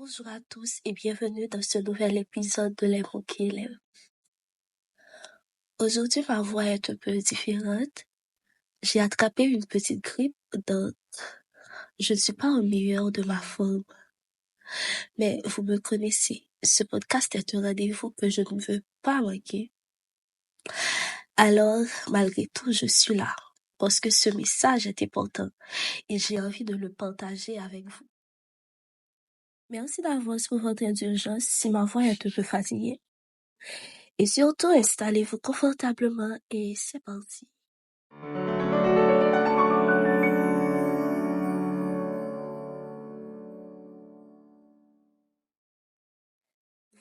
Bonjour à tous et bienvenue dans ce nouvel épisode de Les mots qui élèvent. Aujourd'hui, ma voix est un peu différente. J'ai attrapé une petite grippe, donc je ne suis pas au meilleur de ma forme. Mais vous me connaissez, ce podcast est un rendez-vous que je ne veux pas manquer. Alors, malgré tout, je suis là, parce que ce message est important et j'ai envie de le partager avec vous. Merci d'avance pour votre indulgence si ma voix est un peu fatiguée. Et surtout, installez-vous confortablement et c'est parti.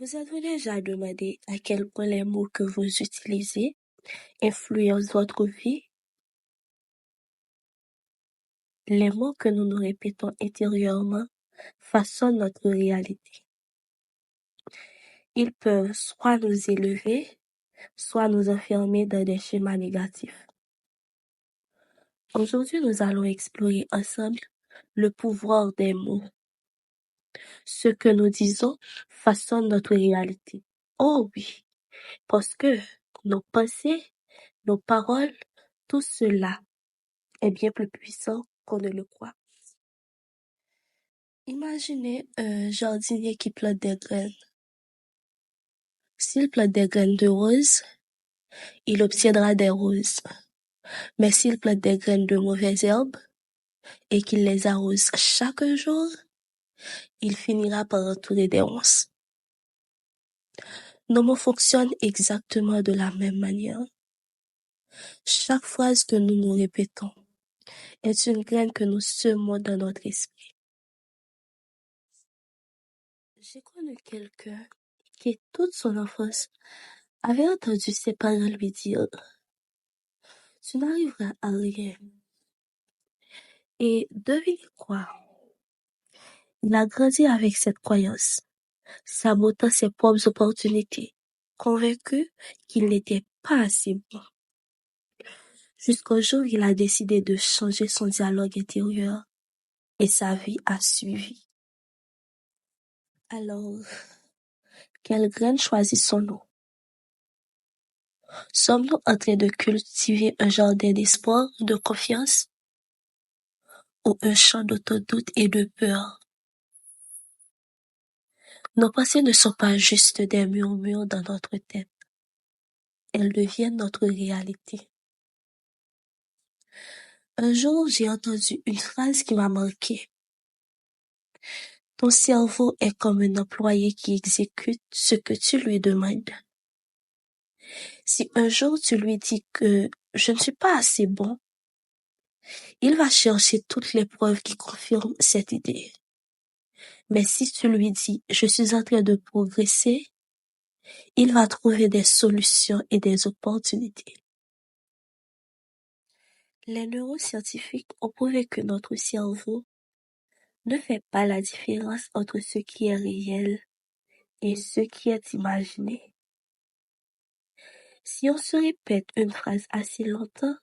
Vous êtes-vous déjà demandé à quel point les mots que vous utilisez influencent votre vie? Les mots que nous nous répétons intérieurement façonnent notre réalité. Ils peuvent soit nous élever, soit nous enfermer dans des schémas négatifs. Aujourd'hui, nous allons explorer ensemble le pouvoir des mots. Ce que nous disons façonne notre réalité. Oh oui, parce que nos pensées, nos paroles, tout cela est bien plus puissant qu'on ne le croit. Imaginez un jardinier qui plante des graines. S'il plante des graines de roses, il obtiendra des roses. Mais s'il plante des graines de mauvaises herbes et qu'il les arrose chaque jour, il finira par entourer des ronces. Nos mots fonctionnent exactement de la même manière. Chaque phrase que nous nous répétons est une graine que nous semons dans notre esprit. J'ai connu quelqu'un qui, toute son enfance, avait entendu ses parents lui dire « Tu n'arriveras à rien ». Et devinez quoi? Il a grandi avec cette croyance, sabotant ses propres opportunités, convaincu qu'il n'était pas assez bon. Jusqu'au jour où il a décidé de changer son dialogue intérieur et sa vie a suivi. Alors, quelle graine choisissons-nous? Sommes-nous en train de cultiver un jardin d'espoir, de confiance, ou un champ d'autodoute et de peur? Nos pensées ne sont pas juste des murmures dans notre tête. Elles deviennent notre réalité. Un jour, j'ai entendu une phrase qui m'a marqué. Ton cerveau est comme un employé qui exécute ce que tu lui demandes. Si un jour tu lui dis que je ne suis pas assez bon, il va chercher toutes les preuves qui confirment cette idée. Mais si tu lui dis je suis en train de progresser, il va trouver des solutions et des opportunités. Les neuroscientifiques ont prouvé que notre cerveau ne fait pas la différence entre ce qui est réel et ce qui est imaginé. Si on se répète une phrase assez longtemps,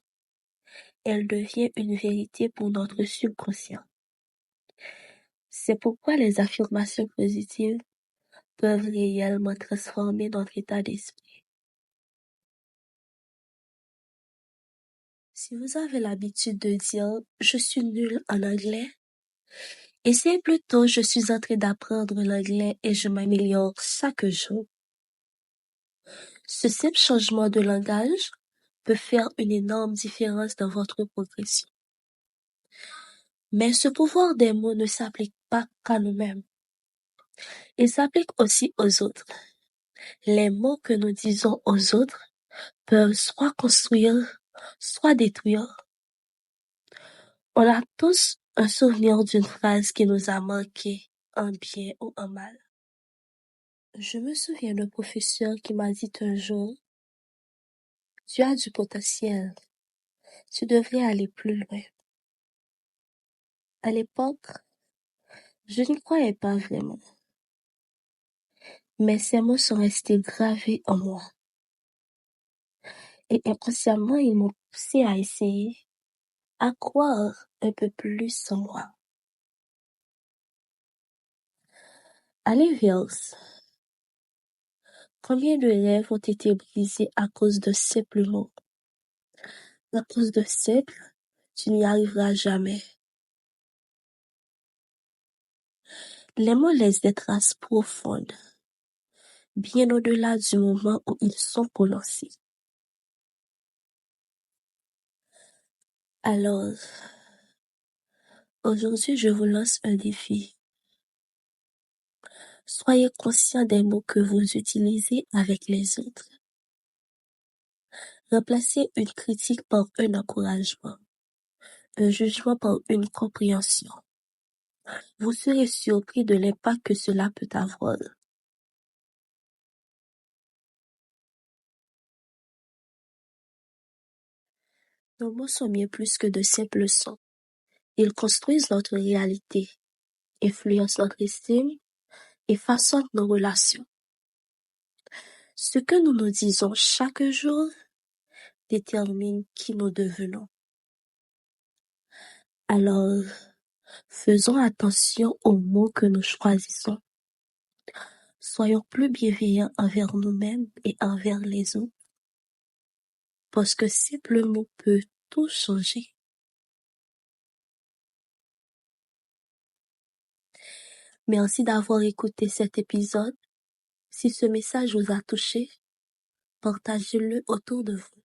elle devient une vérité pour notre subconscient. C'est pourquoi les affirmations positives peuvent réellement transformer notre état d'esprit. Si vous avez l'habitude de dire « je suis nul en anglais », essayez plutôt « je suis en train d'apprendre l'anglais et je m'améliore chaque jour ». Ce simple changement de langage peut faire une énorme différence dans votre progression. Mais ce pouvoir des mots ne s'applique pas qu'à nous-mêmes. Il s'applique aussi aux autres. Les mots que nous disons aux autres peuvent soit construire, soit détruire. On a tous un souvenir d'une phrase qui nous a marqué, en bien ou en mal. Je me souviens d'un professeur qui m'a dit un jour, tu as du potentiel, tu devrais aller plus loin. À l'époque, je n'y croyais pas vraiment. Mais ces mots sont restés gravés en moi. Et inconsciemment, ils m'ont poussé à essayer, à croire un peu plus en moi. À l'inverse, combien de rêves ont été brisés à cause de simples mots? À cause de simples, tu n'y arriveras jamais. Les mots laissent des traces profondes, bien au-delà du moment où ils sont prononcés. Alors, aujourd'hui, je vous lance un défi. Soyez conscient des mots que vous utilisez avec les autres. Remplacez une critique par un encouragement, un jugement par une compréhension. Vous serez surpris de l'impact que cela peut avoir. Nos mots sont bien plus que de simples sons. Ils construisent notre réalité, influencent notre estime et façonnent nos relations. Ce que nous nous disons chaque jour détermine qui nous devenons. Alors, faisons attention aux mots que nous choisissons. Soyons plus bienveillants envers nous-mêmes et envers les autres, parce que simple mot peut tout changer. Merci d'avoir écouté cet épisode. Si ce message vous a touché, partagez-le autour de vous.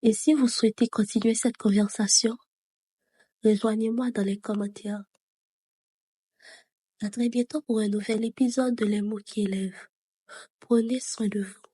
Et si vous souhaitez continuer cette conversation, rejoignez-moi dans les commentaires. À très bientôt pour un nouvel épisode de Les mots qui élèvent. Prenez soin de vous.